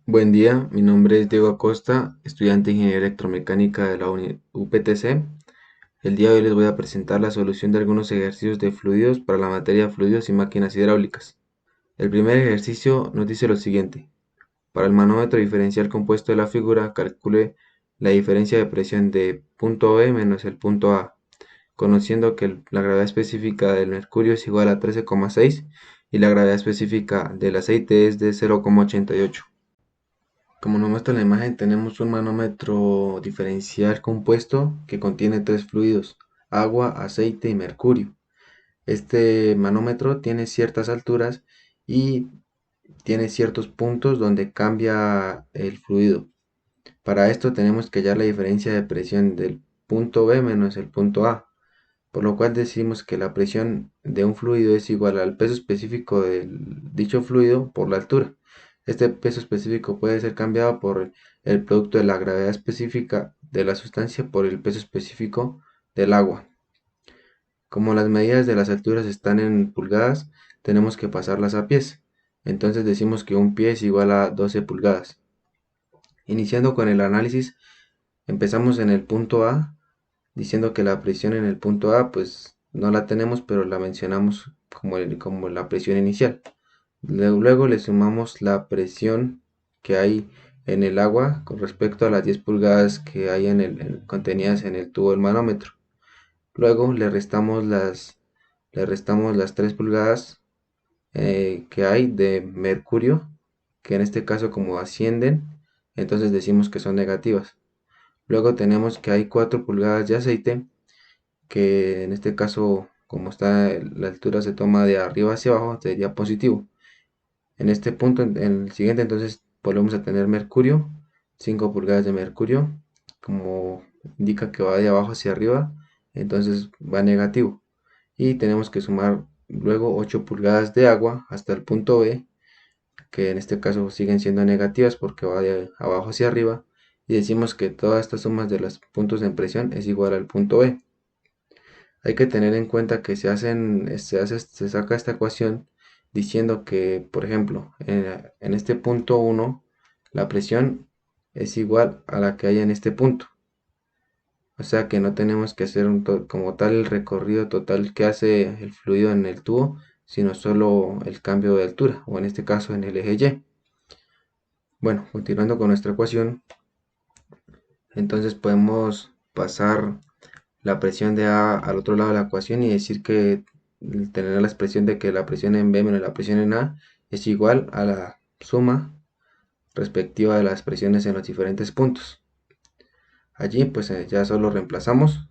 Buen día, mi nombre es Diego Acosta, estudiante de Ingeniería Electromecánica de la UPTC. El día de hoy les voy a presentar la solución de algunos ejercicios de fluidos para la materia fluidos y máquinas hidráulicas. El primer ejercicio nos dice lo siguiente. Para el manómetro diferencial compuesto de la figura, calcule la diferencia de presión de punto B menos el punto A, conociendo que la gravedad específica del mercurio es igual a 13,6 y la gravedad específica del aceite es de 0,88. Como nos muestra en la imagen, tenemos un manómetro diferencial compuesto que contiene tres fluidos: agua, aceite y mercurio. Este manómetro tiene ciertas alturas y tiene ciertos puntos donde cambia el fluido. Para esto tenemos que hallar la diferencia de presión del punto B menos el punto A, por lo cual decimos que la presión de un fluido es igual al peso específico de dicho fluido por la altura. Este peso específico puede ser cambiado por el producto de la gravedad específica de la sustancia por el peso específico del agua. Como las medidas de las alturas están en pulgadas, tenemos que pasarlas a pies. Entonces decimos que un pie es igual a 12 pulgadas. Iniciando con el análisis, empezamos en el punto A, diciendo que la presión en el punto A pues no la tenemos, pero la mencionamos como la presión inicial. Luego le sumamos la presión que hay en el agua con respecto a las 10 pulgadas que hay contenidas en el tubo del manómetro. Luego le restamos las 3 pulgadas que hay de mercurio, que en este caso como ascienden, entonces decimos que son negativas. Luego tenemos que hay 4 pulgadas de aceite, que en este caso, como está la altura se toma de arriba hacia abajo, sería positivo. En este punto, en el siguiente, entonces volvemos a tener mercurio, 5 pulgadas de mercurio, como indica que va de abajo hacia arriba, entonces va negativo. Y tenemos que sumar luego 8 pulgadas de agua hasta el punto B, que en este caso siguen siendo negativas porque va de abajo hacia arriba. Y decimos que todas estas sumas de los puntos de presión es igual al punto B. Hay que tener en cuenta que se saca esta ecuación diciendo que, por ejemplo, en este punto 1, la presión es igual a la que hay en este punto. O sea que no tenemos que hacer como tal el recorrido total que hace el fluido en el tubo, sino solo el cambio de altura, o en este caso en el eje Y. Bueno, continuando con nuestra ecuación, entonces podemos pasar la presión de A al otro lado de la ecuación y decir que tener la expresión de que la presión en B menos la presión en A es igual a la suma respectiva de las presiones en los diferentes puntos. Allí pues ya solo reemplazamos.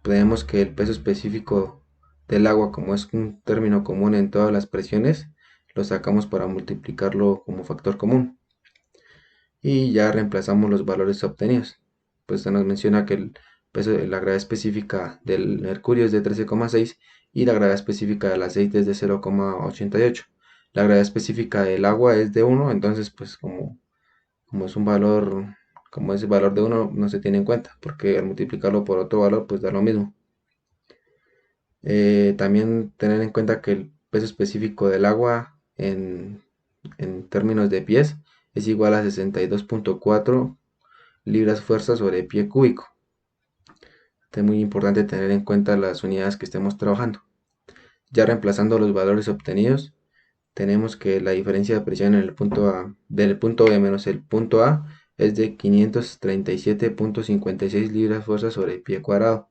Tenemos que el peso específico del agua, como es un término común en todas las presiones, lo sacamos para multiplicarlo como factor común. Y ya reemplazamos los valores obtenidos. Pues se nos menciona que la gravedad específica del mercurio es de 13,6 y la gravedad específica del aceite es de 0,88. La gravedad específica del agua es de 1, entonces pues como es un valor, como ese valor de 1 no se tiene en cuenta, porque al multiplicarlo por otro valor pues da lo mismo. También tener en cuenta que el peso específico del agua en términos de pies es igual a 62,4 libras fuerza sobre pie cúbico. Es muy importante tener en cuenta las unidades que estemos trabajando. Ya reemplazando los valores obtenidos, tenemos que la diferencia de presión en el punto A, del punto B menos el punto A es de 537,56 libras fuerza sobre pie cuadrado.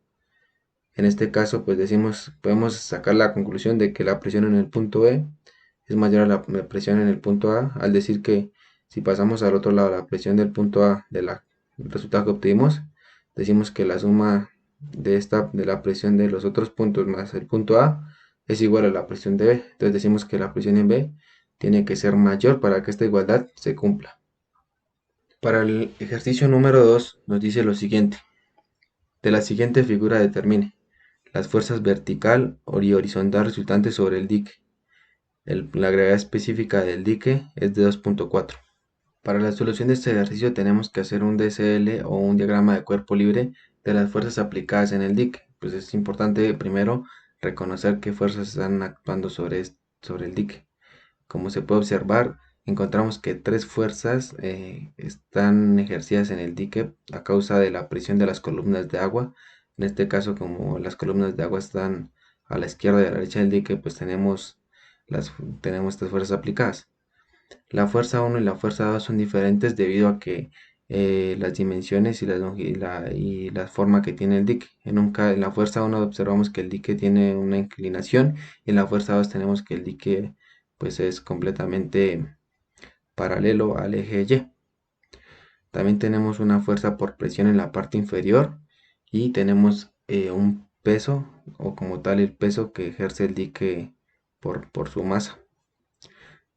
En este caso, pues podemos sacar la conclusión de que la presión en el punto B es mayor a la presión en el punto A, al decir que si pasamos al otro lado la presión del punto A del resultado que obtuvimos, decimos que la suma de la presión de los otros puntos más el punto A es igual a la presión de B. Entonces decimos que la presión en B tiene que ser mayor para que esta igualdad se cumpla. Para el ejercicio número 2 nos dice lo siguiente. De la siguiente figura determine las fuerzas vertical y horizontal resultantes sobre el dique. La gravedad específica del dique es de 2,4. Para la solución de este ejercicio tenemos que hacer un DCL o un diagrama de cuerpo libre de las fuerzas aplicadas en el dique. Pues es importante primero reconocer qué fuerzas están actuando sobre el dique. Como se puede observar, encontramos que tres fuerzas están ejercidas en el dique a causa de la presión de las columnas de agua. En este caso, como las columnas de agua están a la izquierda y a la derecha del dique, pues tenemos estas fuerzas aplicadas. La fuerza 1 y la fuerza 2 son diferentes debido a que las dimensiones y la forma que tiene el dique. En la fuerza 1 observamos que el dique tiene una inclinación, y en la fuerza 2 tenemos que el dique pues es completamente paralelo al eje Y. También tenemos una fuerza por presión en la parte inferior, y tenemos un peso, o como tal el peso que ejerce el dique por su masa.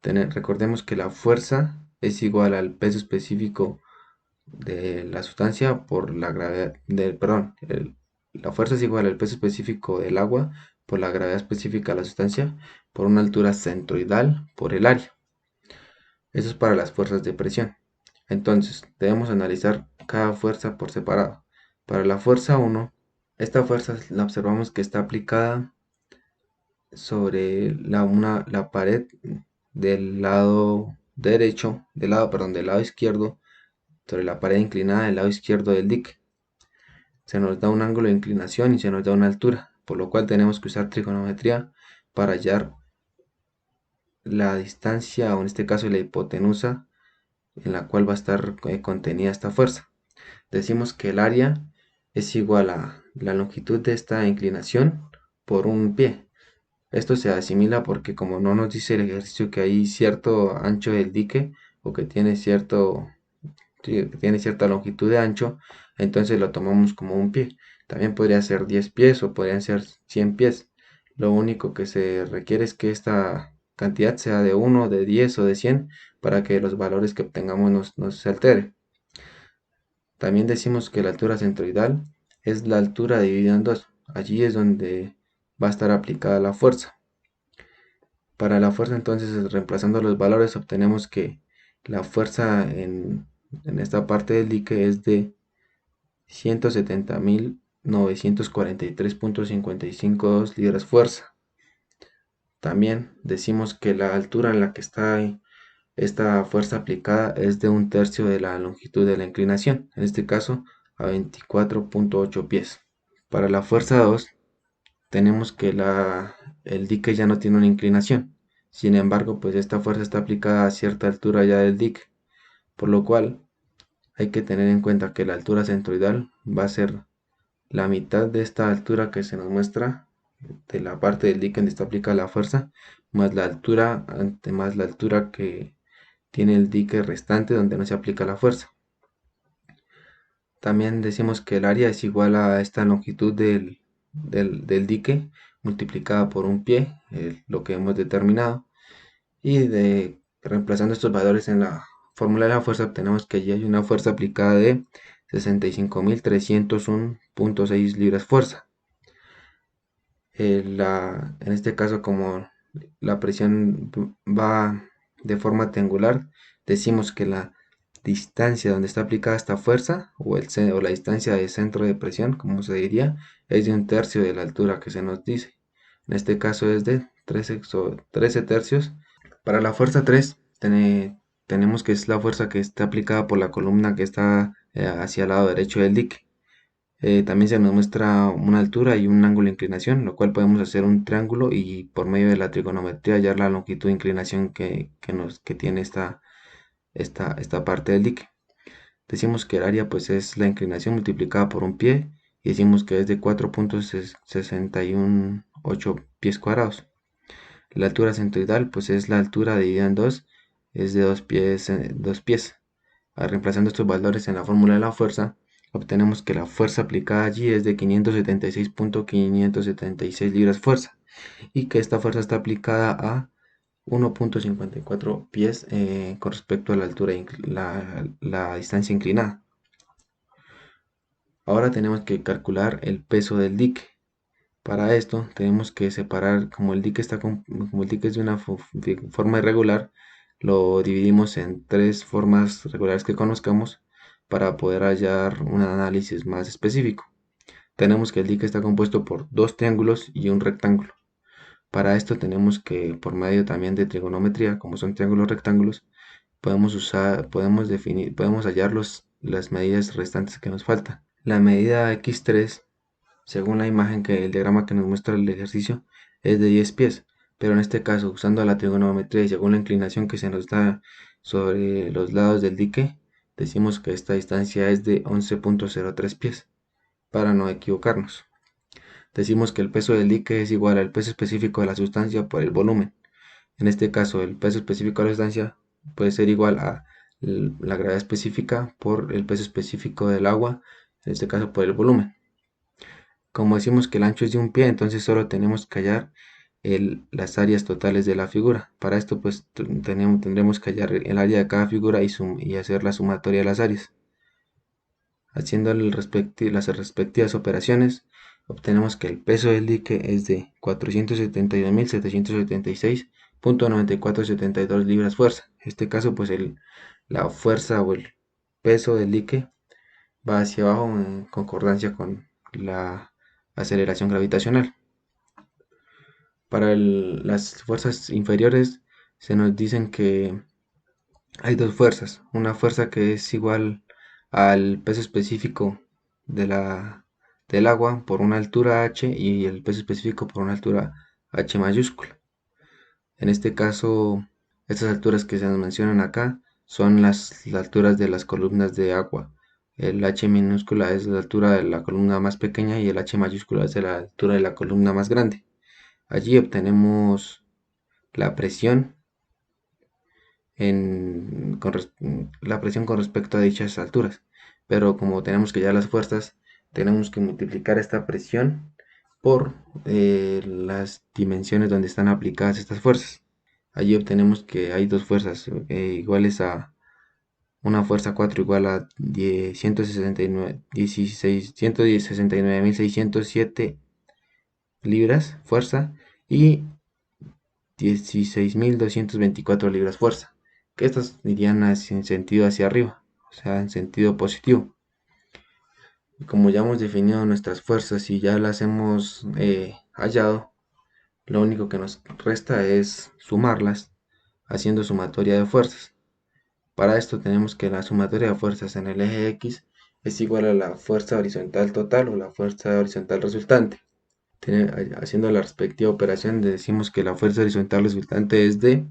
Recordemos que la fuerza es igual al peso específico de la sustancia por la gravedad la fuerza es igual al peso específico del agua por la gravedad específica de la sustancia por una altura centroidal por el área. Eso es para las fuerzas de presión. Entonces, debemos analizar cada fuerza por separado. Para la fuerza 1, esta fuerza la observamos que está aplicada sobre la pared del lado derecho, del lado izquierdo, sobre la pared inclinada del lado izquierdo del dique. Se nos da un ángulo de inclinación y se nos da una altura, por lo cual tenemos que usar trigonometría para hallar la distancia, o en este caso la hipotenusa, en la cual va a estar contenida esta fuerza. Decimos que el área es igual a la longitud de esta inclinación por un pie. Esto se asimila porque como no nos dice el ejercicio que hay cierto ancho del dique, o que tiene cierta longitud de ancho, entonces lo tomamos como un pie. También podría ser 10 pies o podrían ser 100 pies. Lo único que se requiere es que esta cantidad sea de 1, de 10 o de 100 para que los valores que obtengamos no se alteren. También decimos que la altura centroidal es la altura dividida en dos. Allí es donde va a estar aplicada la fuerza. Para la fuerza, entonces, reemplazando los valores, obtenemos que la fuerza en esta parte del dique es de 170.943.552 libras fuerza. También decimos que la altura en la que está esta fuerza aplicada es de un tercio de la longitud de la inclinación, en este caso a 24.8 pies. Para la fuerza 2 tenemos que el dique ya no tiene una inclinación. Sin embargo, pues esta fuerza está aplicada a cierta altura ya del dique, por lo cual hay que tener en cuenta que la altura centroidal va a ser la mitad de esta altura que se nos muestra de la parte del dique donde está aplicada la fuerza, más más la altura que tiene el dique restante donde no se aplica la fuerza. También decimos que el área es igual a esta longitud del dique multiplicada por un pie, lo que hemos determinado, y reemplazando estos valores en la fórmula de la fuerza, obtenemos que allí hay una fuerza aplicada de 65.301.6 libras fuerza. En este caso, como la presión va de forma triangular, decimos que la distancia donde está aplicada esta fuerza, o la distancia de centro de presión, como se diría, es de un tercio de la altura que se nos dice. En este caso es de 13 tercios. Para la fuerza 3 tenemos que es la fuerza que está aplicada por la columna que está hacia el lado derecho del dique. También se nos muestra una altura y un ángulo de inclinación, lo cual podemos hacer un triángulo y por medio de la trigonometría hallar la longitud de inclinación que tiene esta parte del dique. Decimos que el área pues es la inclinación multiplicada por un pie, y decimos que es de 4.618 pies cuadrados. La altura centroidal pues es la altura dividida en dos, es de 2 pies. Reemplazando estos valores en la fórmula de la fuerza, obtenemos que la fuerza aplicada allí es de 576.576 libras fuerza, y que esta fuerza está aplicada a 1.54 pies con respecto a la altura, la distancia inclinada. Ahora tenemos que calcular el peso del dique. Para esto tenemos que separar, como el dique es de una forma irregular, lo dividimos en tres formas regulares que conozcamos para poder hallar un análisis más específico. Tenemos que el dique está compuesto por dos triángulos y un rectángulo. Para esto tenemos que, por medio también de trigonometría, como son triángulos rectángulos, podemos hallar las medidas restantes que nos faltan. La medida x3, según la imagen el diagrama que nos muestra el ejercicio, es de 10 pies, pero en este caso, usando la trigonometría y según la inclinación que se nos da sobre los lados del dique, decimos que esta distancia es de 11.03 pies, para no equivocarnos. Decimos que el peso del dique es igual al peso específico de la sustancia por el volumen. En este caso, el peso específico de la sustancia puede ser igual a la gravedad específica por el peso específico del agua, en este caso por el volumen. Como decimos que el ancho es de un pie, entonces solo tenemos que hallar las áreas totales de la figura. Para esto pues tendremos que hallar el área de cada figura y hacer la sumatoria de las áreas. Haciendo las respectivas operaciones, obtenemos que el peso del dique es de 472.776.9472 libras fuerza. En este caso pues la fuerza o el peso del dique va hacia abajo en concordancia con la aceleración gravitacional. Para las fuerzas inferiores se nos dicen que hay dos fuerzas. Una fuerza que es igual al peso específico de del agua por una altura h y el peso específico por una altura h mayúscula. En este caso, estas alturas que se nos mencionan acá son las alturas de las columnas de agua. El h minúscula es la altura de la columna más pequeña y el h mayúscula es la altura de la columna más grande. Allí obtenemos la presión la presión con respecto a dichas alturas. Pero como tenemos que hallar las fuerzas, tenemos que multiplicar esta presión por las dimensiones donde están aplicadas estas fuerzas. Allí obtenemos que hay dos fuerzas iguales a una fuerza 4 igual a 169.607 libras fuerza y 16.224 libras fuerza, que estas irían en sentido hacia arriba, o sea, en sentido positivo. Y como ya hemos definido nuestras fuerzas y ya las hemos hallado, lo único que nos resta es sumarlas haciendo sumatoria de fuerzas. Para esto tenemos que la sumatoria de fuerzas en el eje X es igual a la fuerza horizontal total o la fuerza horizontal resultante. Haciendo la respectiva operación decimos que la fuerza horizontal resultante es de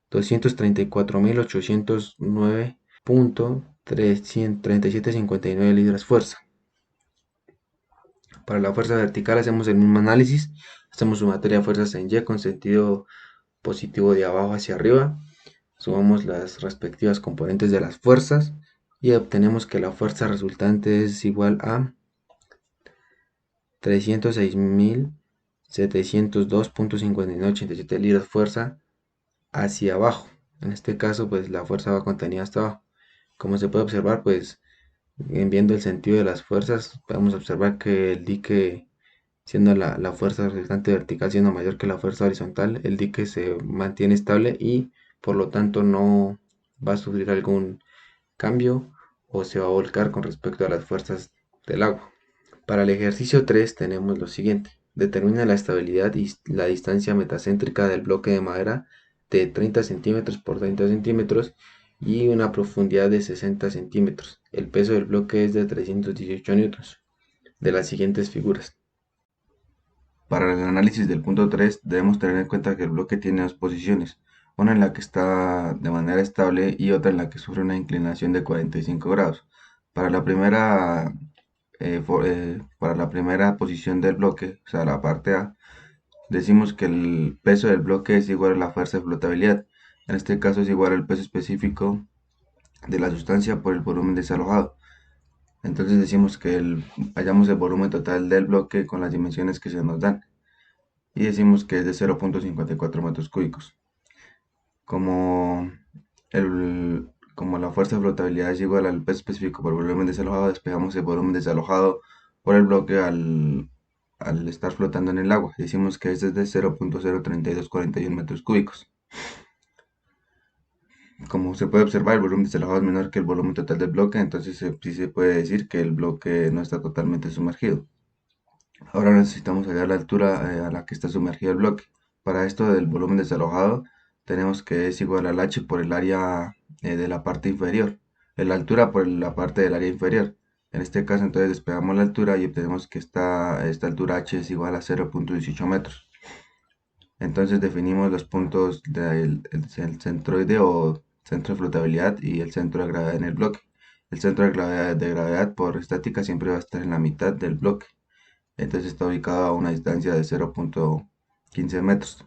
234.809.3759 libras fuerza. Para la fuerza vertical hacemos el mismo análisis, hacemos sumatoria de fuerzas en Y con sentido positivo de abajo hacia arriba, sumamos las respectivas componentes de las fuerzas y obtenemos que la fuerza resultante es igual a 306.702.5987 libras fuerza hacia abajo. En este caso, pues la fuerza va contenida hasta abajo. Como se puede observar, pues viendo el sentido de las fuerzas, podemos observar que el dique, siendo la fuerza resultante vertical siendo mayor que la fuerza horizontal, el dique se mantiene estable y por lo tanto no va a sufrir algún cambio o se va a volcar con respecto a las fuerzas del agua. Para el ejercicio 3 tenemos lo siguiente. Determina la estabilidad y la distancia metacéntrica del bloque de madera de 30 centímetros por 30 centímetros y una profundidad de 60 centímetros. El peso del bloque es de 318 newtons. De las siguientes figuras. Para el análisis del punto 3 debemos tener en cuenta que el bloque tiene dos posiciones, una en la que está de manera estable y otra en la que sufre una inclinación de 45 grados. Para la primera para la primera posición del bloque, o sea, la parte A, decimos que el peso del bloque es igual a la fuerza de flotabilidad. En este caso es igual al peso específico de la sustancia por el volumen desalojado. Entonces decimos que hallamos el volumen total del bloque con las dimensiones que se nos dan. Y decimos que es de 0.54 metros cúbicos. Como como la fuerza de flotabilidad es igual al peso específico por el volumen desalojado, despejamos el volumen desalojado por el bloque al estar flotando en el agua. Decimos que es de 0.03241 metros cúbicos. Como se puede observar, el volumen desalojado es menor que el volumen total del bloque, entonces sí se puede decir que el bloque no está totalmente sumergido. Ahora necesitamos hallar la altura a la que está sumergido el bloque. Para esto del volumen desalojado tenemos que es igual al h por el área de la parte inferior, la altura por la parte del área inferior. En este caso entonces despegamos la altura y obtenemos que esta altura h es igual a 0.18 metros. Entonces definimos los puntos del el centroide o centro de flotabilidad y el centro de gravedad en el bloque. El centro de gravedad por estática siempre va a estar en la mitad del bloque. Entonces está ubicado a una distancia de 0.15 metros.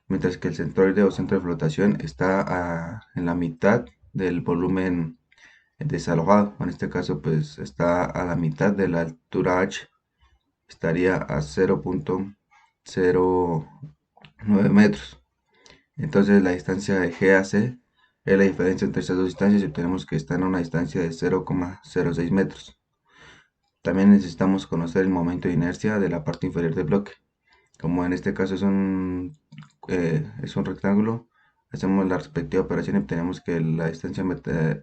Mientras que el centroide o centro de flotación está en la mitad del volumen desalojado. En este caso pues está a la mitad de la altura h. Estaría a 0.09 metros. Entonces la distancia de G a C es la diferencia entre estas dos distancias y obtenemos que está en una distancia de 0,06 metros. También necesitamos conocer el momento de inercia de la parte inferior del bloque. Como en este caso es un rectángulo, hacemos la respectiva operación y obtenemos que la distancia,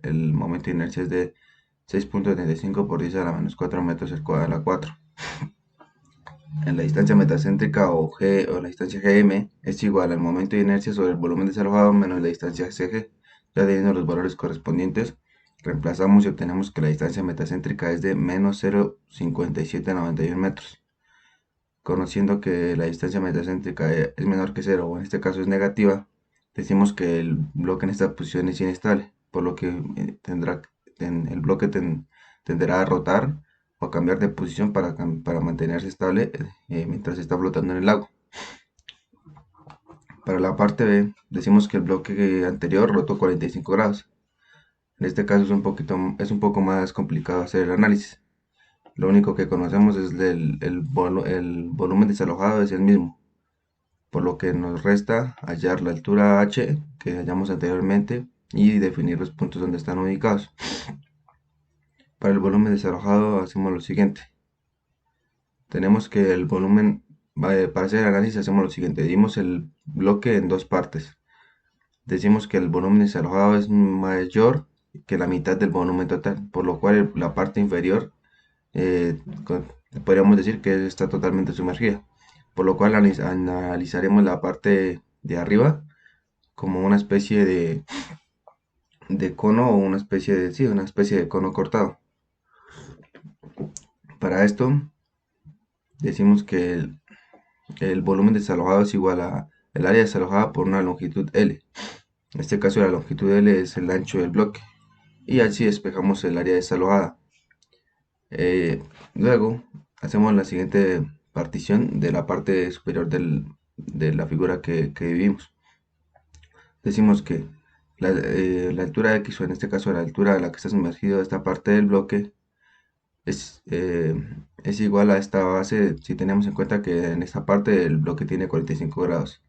el momento de inercia es de 6.35 por 10 a la menos 4 metros a la 4. En la distancia metacéntrica o la distancia Gm es igual al momento de inercia sobre el volumen desalojado menos la distancia Cg. Ya teniendo los valores correspondientes, reemplazamos y obtenemos que la distancia metacéntrica es de menos 0,5791 metros. Conociendo que la distancia metacéntrica es menor que 0 o en este caso es negativa, decimos que el bloque en esta posición es inestable, por lo que el bloque tenderá a rotar o a cambiar de posición para mantenerse estable mientras está flotando en el lago. Para la parte B, decimos que el bloque anterior rotó 45 grados. En este caso es un poco más complicado hacer el análisis. Lo único que conocemos es el volumen desalojado es el mismo, por lo que nos resta hallar la altura h que hallamos anteriormente y definir los puntos donde están ubicados. Para el volumen desalojado hacemos lo siguiente. Tenemos que el volumen, para hacer el análisis hacemos lo siguiente, dividimos el bloque en dos partes. Decimos que el volumen desalojado es mayor que la mitad del volumen total, por lo cual la parte inferior eh, podríamos decir que está totalmente sumergida, por lo cual analizaremos la parte de arriba como una especie de cono o una especie una especie de cono cortado. Para esto decimos que el volumen desalojado es igual a el área desalojada por una longitud L. En este caso la longitud L es el ancho del bloque y así despejamos el área desalojada. Luego hacemos la siguiente partición de la parte superior de la figura que vimos. Decimos que la altura X, o en este caso la altura a la que está sumergido esta parte del bloque, es igual a esta base si tenemos en cuenta que en esta parte el bloque tiene 45 grados,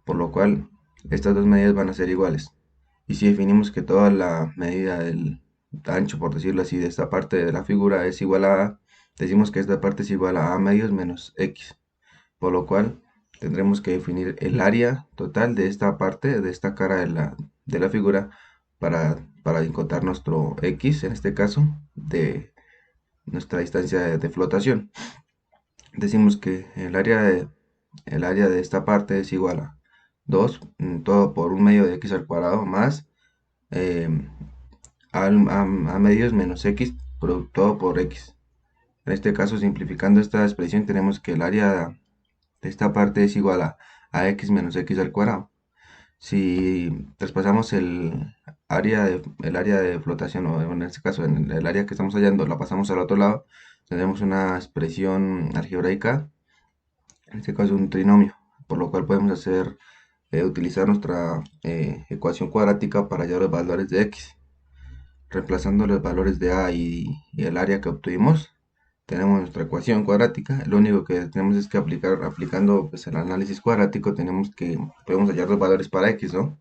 por lo cual estas dos medidas van a ser iguales. Y si definimos que toda la medida del ancho, por decirlo así, de esta parte de la figura es igual a A, decimos que esta parte es igual a A medios menos X, por lo cual tendremos que definir el área total de esta parte, de esta cara de la figura, para encontrar nuestro X, en este caso, de nuestra distancia de flotación. Decimos que el área de esta parte es igual a 2, todo por un medio de x al cuadrado más eh, a medios menos x todo por x. En este caso, simplificando esta expresión, tenemos que el área de esta parte es igual a x menos x al cuadrado. Si traspasamos el área de flotación, o en este caso en el área que estamos hallando, la pasamos al otro lado, tendremos una expresión algebraica, en este caso un trinomio, por lo cual podemos utilizar nuestra ecuación cuadrática para hallar los valores de x. Reemplazando los valores de a y el área que obtuvimos, tenemos nuestra ecuación cuadrática. Lo único que tenemos es que aplicando pues, el análisis cuadrático, podemos hallar los valores para x, ¿no?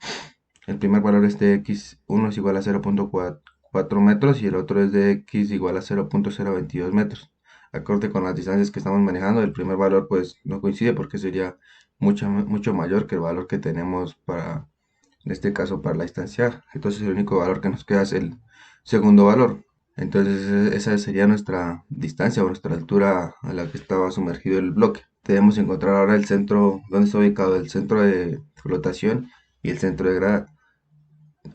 El primer valor es de x1 es igual a 0.4 metros y el otro es de x igual a 0.022 metros. Acorde con las distancias que estamos manejando, el primer valor pues no coincide porque sería mucho mayor que el valor que tenemos en este caso para la distancia A. Entonces el único valor que nos queda es el segundo valor. Entonces esa sería nuestra distancia o nuestra altura a la que estaba sumergido el bloque. debemos encontrar ahora el centro, donde está ubicado el centro de flotación y el centro de gravedad.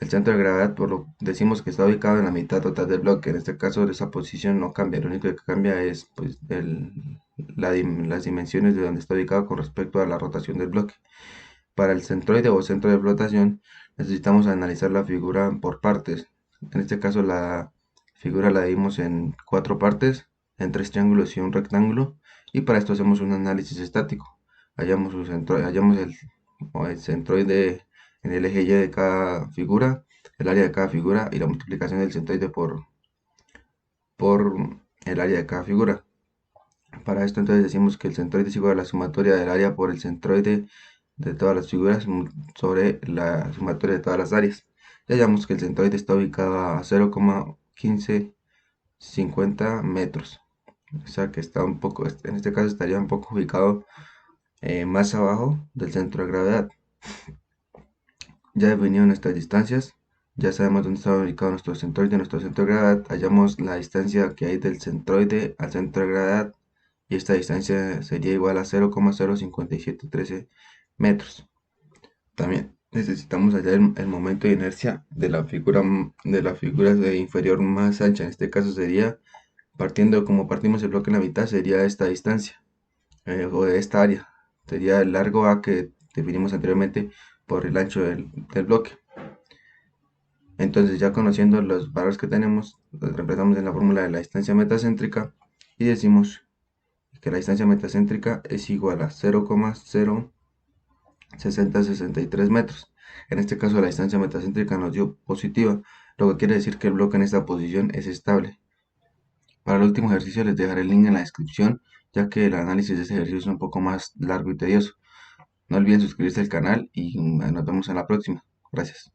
El centro de gravedad, decimos que está ubicado en la mitad total del bloque. En este caso, esa posición no cambia. Lo único que cambia es pues, las dimensiones de donde está ubicado con respecto a la rotación del bloque. Para el centroide o centro de flotación, necesitamos analizar la figura por partes. En este caso, la figura la dividimos en cuatro partes, en tres triángulos y un rectángulo. Y para esto hacemos un análisis estático. Hallamos el centroide en el eje Y de cada figura, el área de cada figura y la multiplicación del centroide por el área de cada figura. Para esto entonces decimos que el centroide es igual a la sumatoria del área por el centroide de todas las figuras sobre la sumatoria de todas las áreas. Ya hallamos que el centroide está ubicado a 0,1550 metros. O sea que está un poco, en este caso estaría un poco ubicado más abajo del centro de gravedad. Ya definido nuestras distancias, ya sabemos dónde está ubicado nuestro centroide, nuestro centro de gravedad, hallamos la distancia que hay del centroide al centro de gravedad y esta distancia sería igual a 0,05713 metros. También necesitamos hallar el momento de inercia de la figura de inferior más ancha, en este caso sería partiendo como partimos el bloque en la mitad, sería esta distancia o de esta área, sería el largo A que definimos anteriormente por el ancho del bloque. Entonces, ya conociendo los valores que tenemos, los reemplazamos en la fórmula de la distancia metacéntrica y decimos que la distancia metacéntrica es igual a 0,06063 metros. En este caso, la distancia metacéntrica nos dio positiva, lo que quiere decir que el bloque en esta posición es estable. Para el último ejercicio les dejaré el link en la descripción, ya que el análisis de este ejercicio es un poco más largo y tedioso. No olviden suscribirse al canal y nos vemos en la próxima. Gracias.